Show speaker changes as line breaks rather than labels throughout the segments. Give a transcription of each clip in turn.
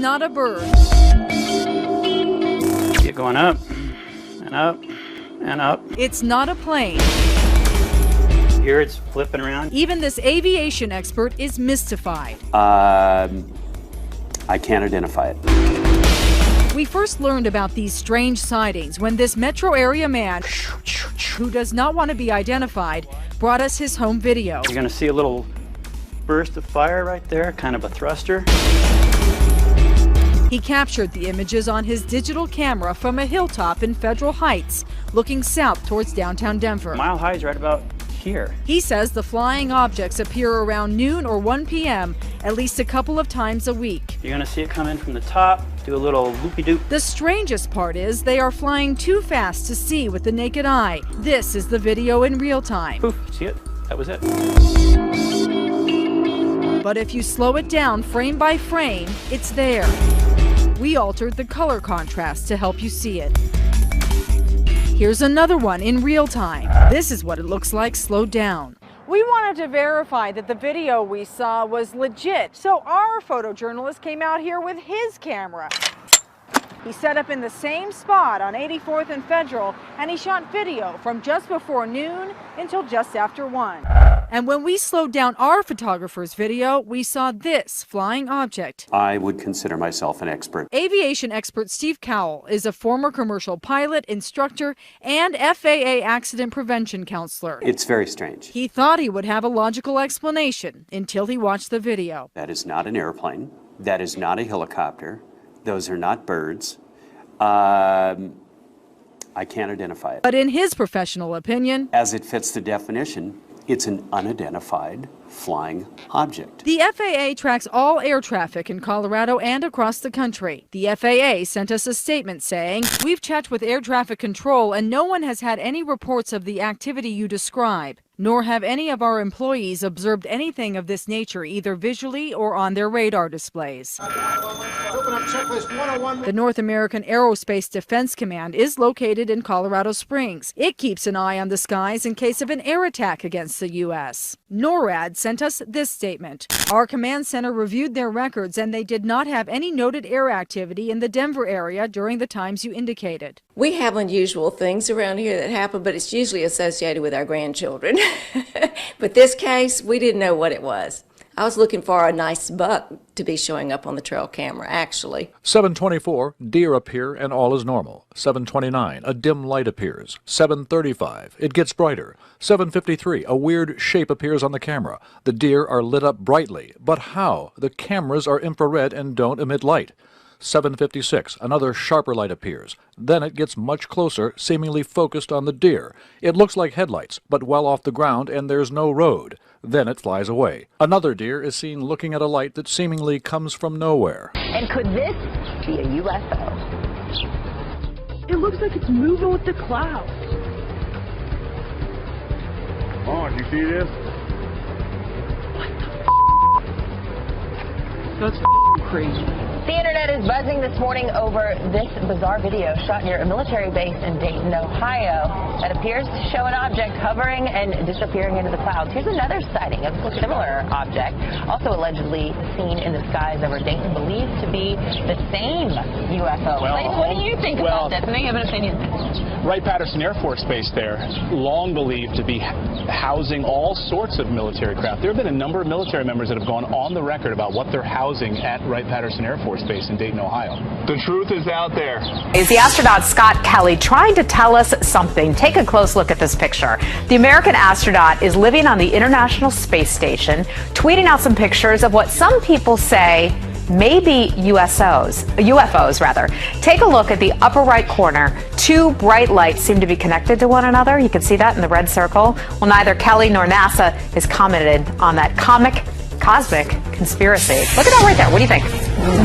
not a bird.
Keep going up and up and up.
It's not a plane.
Here it's flipping around.
Even this aviation expert is mystified.
I can't identify it.
We first learned about these strange sightings when this metro area man, who does not want to be identified, brought us his home video.
You're going to see a little burst of fire right there, kind of a thruster.
He captured the images on his digital camera from a hilltop in Federal Heights, looking south towards downtown Denver.
Mile High is right about here.
He says the flying objects appear around noon or 1 p.m. at least a couple of times a week.
You're going to see it come in from the top, do a little loopy-doop.
The strangest part is they are flying too fast to see with the naked eye. This is the video in real time.
Poof, see it? That was it.
But if you slow it down frame by frame, it's there. We altered the color contrast to help you see it. Here's another one in real time. This is what it looks like slowed down. We wanted to verify that the video we saw was legit, so our photojournalist came out here with his camera. He set up in the same spot on 84th and Federal, and he shot video from just before noon until just after 1. And when we slowed down our photographer's video, we saw this flying object.
I would consider myself an expert.
Aviation expert Steve Cowell is a former commercial pilot, instructor, and FAA accident prevention counselor.
It's very strange.
He thought he would have a logical explanation until he watched the video.
That is not an airplane. That is not a helicopter. Those are not birds. I can't identify it.
But in his professional opinion,
As it fits the definition, it's an unidentified flying object.
the FAA tracks all air traffic in Colorado and across the country. The FAA sent us a statement saying, "We've checked with air traffic control and no one has had any reports of the activity you describe, nor have any of our employees observed anything of this nature either visually or on their radar displays." The North American Aerospace Defense Command is located in Colorado Springs. It keeps an eye on the skies in case of an air attack against the U.S. NORAD sent us this statement. Our command center reviewed their records and they did not have any noted air activity in the Denver area during the times you indicated.
We have unusual things around here that happen, but it's usually associated with our grandchildren. But this case, we didn't know what it was. I was looking for a nice buck to be showing up on the trail camera, actually.
7:24, deer appear and all is normal. 7:29, a dim light appears. 7:35, it gets brighter. 7:53, a weird shape appears on the camera. The deer are lit up brightly. But how? The cameras are infrared and don't emit light. 7:56, another sharper light appears. Then it gets much closer, seemingly focused on the deer. It looks like headlights, but well off the ground and there's no road. Then it flies away. Another deer is seen looking at a light that seemingly comes from nowhere.
And could this be a UFO?
It looks like it's moving with the clouds.
Oh, did you see this?
That's crazy.
The internet is buzzing this morning over this bizarre video shot near a military base in Dayton, Ohio, that appears to show an object hovering and disappearing into the clouds. Here's another sighting of a similar object, also allegedly seen in the skies over Dayton, believed to be the same UFO. What do you think about this? And then you have an opinion.
Wright-Patterson Air Force Base there, long believed to be housing all sorts of military craft. There have been a number of military members that have gone on the record about what they're housing at Wright-Patterson Air Force Base in Dayton, Ohio.
The truth is out there.
Is the astronaut Scott Kelly trying to tell us something? Take a close look at this picture. The American astronaut is living on the International Space Station, tweeting out some pictures of what some people say maybe UFOs rather. Take a look at the upper right corner. Two bright lights seem to be connected to one another. You can see that in the red circle. Well, neither Kelly nor NASA has commented on that cosmic conspiracy. Look at that right there. What do you think?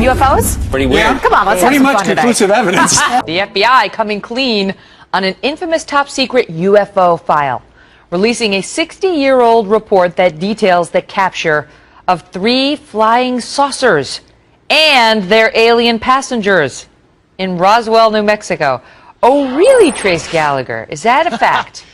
UFOs?
Pretty weird.
Yeah. Come on, let's have
pretty
some
much
fun today.
conclusive evidence.
The FBI coming clean on an infamous top-secret UFO file, releasing a 60-year-old report that details the capture of 3 flying saucers and their alien passengers in Roswell, New Mexico. Oh, really, Trace Gallagher? Is that a fact?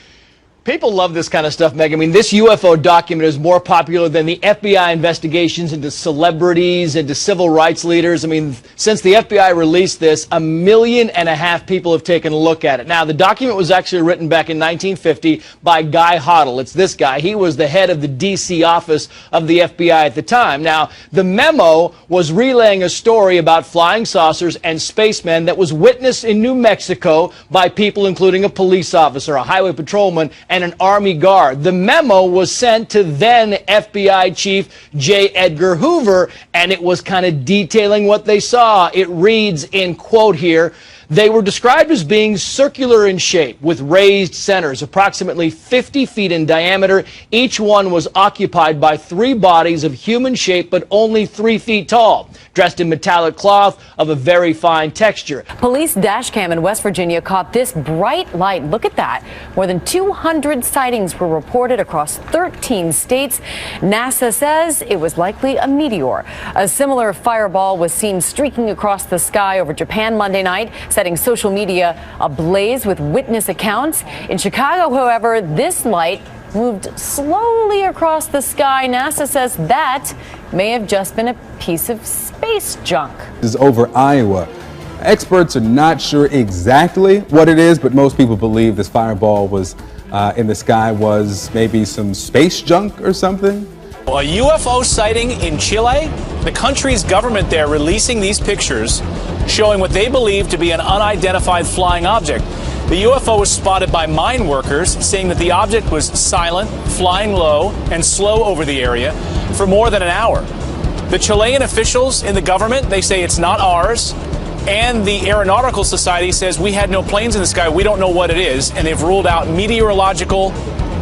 People love this kind of stuff, Meg. I mean, this UFO document is more popular than the FBI investigations into celebrities, into civil rights leaders. I mean, since the FBI released this, 1.5 million people have taken a look at it. Now, the document was actually written back in 1950 by Guy Hoddle. It's this guy. He was the head of the D.C. office of the FBI at the time. Now, the memo was relaying a story about flying saucers and spacemen that was witnessed in New Mexico by people including a police officer, a highway patrolman, and an Army guard. The memo was sent to then FBI Chief J. Edgar Hoover, and it was kind of detailing what they saw. It reads in quote here, "They were described as being circular in shape with raised centers, approximately 50 feet in diameter. Each one was occupied by 3 bodies of human shape, but only 3 feet tall, dressed in metallic cloth of a very fine texture."
Police dash cam in West Virginia caught this bright light. Look at that. More than 200 sightings were reported across 13 states. NASA says it was likely a meteor. A similar fireball was seen streaking across the sky over Japan Monday night, setting social media ablaze with witness accounts. In Chicago, however, this light moved slowly across the sky. NASA says that may have just been a piece of space junk.
This is over Iowa. Experts are not sure exactly what it is, but most people believe this fireball was in the sky was maybe some space junk or something.
A UFO sighting in Chile? The country's government there releasing these pictures showing what they believe to be an unidentified flying object. The UFO was spotted by mine workers, saying that the object was silent, flying low, and slow over the area for more than an hour. The Chilean officials in the government, they say it's not ours, and the Aeronautical Society says we had no planes in the sky, we don't know what it is, and they've ruled out meteorological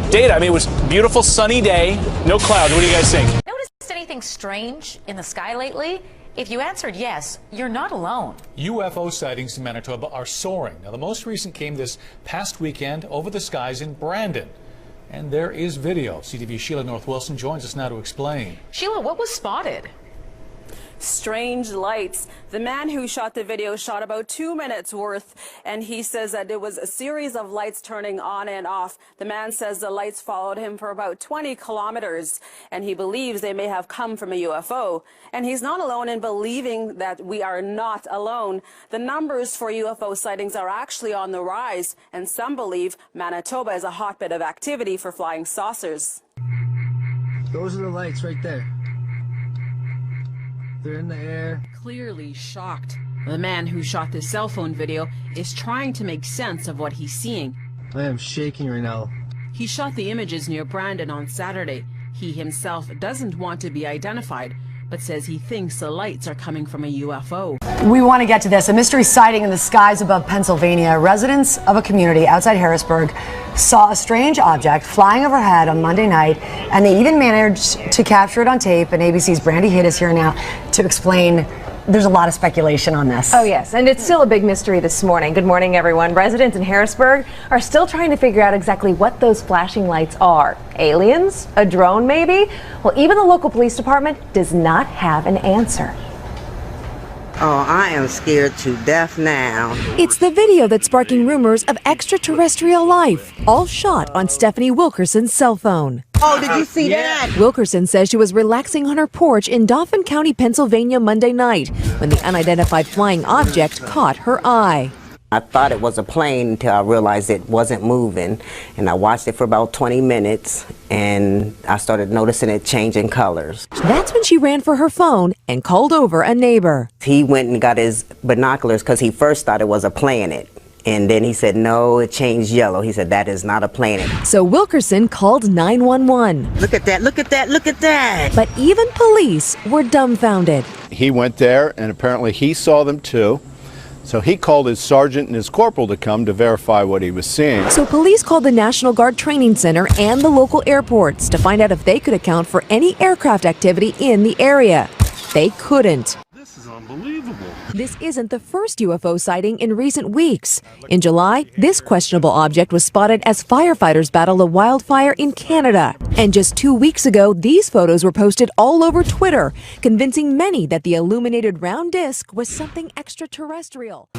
data. I mean, it was a beautiful sunny day, no clouds. What do you guys think?
Noticed anything strange in the sky lately? If you answered yes, you're not alone.
UFO sightings in Manitoba are soaring. Now, the most recent came this past weekend over the skies in Brandon. And there is video. CTV's Sheila North Wilson joins us now to explain.
Sheila, what was spotted?
Strange lights. The man who shot the video shot about 2 minutes worth, and he says that it was a series of lights turning on and off. The man says the lights followed him for about 20 kilometers, and he believes they may have come from a UFO. And he's not alone in believing that we are not alone. The numbers for UFO sightings are actually on the rise, and some believe Manitoba is a hotbed of activity for flying saucers.
Those are the lights right there. They're in the air.
Clearly shocked. The man who shot this cell phone video is trying to make sense of what he's seeing.
I am shaking right now.
He shot the images near Brandon on Saturday. He himself doesn't want to be identified, but says he thinks the lights are coming from a UFO.
We want to get to this. A mystery sighting in the skies above Pennsylvania. Residents of a community outside Harrisburg saw a strange object flying overhead on Monday night, and they even managed to capture it on tape. And ABC's Brandy Hitt is here now to explain. There's a lot of speculation on this.
Oh, yes, and it's still a big mystery this morning. Good morning, everyone. Residents in Harrisburg are still trying to figure out exactly what those flashing lights are. Aliens? A drone, maybe? Well, even the local police department does not have an answer.
Oh, I am scared to death now.
It's the video that's sparking rumors of extraterrestrial life, all shot on Stephanie Wilkerson's cell phone.
Oh, did you see that?
Wilkerson says she was relaxing on her porch in Dauphin County, Pennsylvania Monday night when the unidentified flying object caught her eye.
I thought it was a plane until I realized it wasn't moving, and I watched it for about 20 minutes, and I started noticing it changing colors.
That's when she ran for her phone and called over a neighbor.
He went and got his binoculars because he first thought it was a planet, and then he said, no, it changed yellow. He said, that is not a planet.
So Wilkerson called 911.
Look at that, look at that, look at that.
But even police were dumbfounded.
He went there, and apparently he saw them too. So he called his sergeant and his corporal to come to verify what he was seeing.
So police called the National Guard Training Center and the local airports to find out if they could account for any aircraft activity in the area. They couldn't.
This is unbelievable.
This isn't the first UFO sighting in recent weeks. In July, this questionable object was spotted as firefighters battled a wildfire in Canada. And just 2 weeks ago, these photos were posted all over Twitter, convincing many that the illuminated round disc was something extraterrestrial.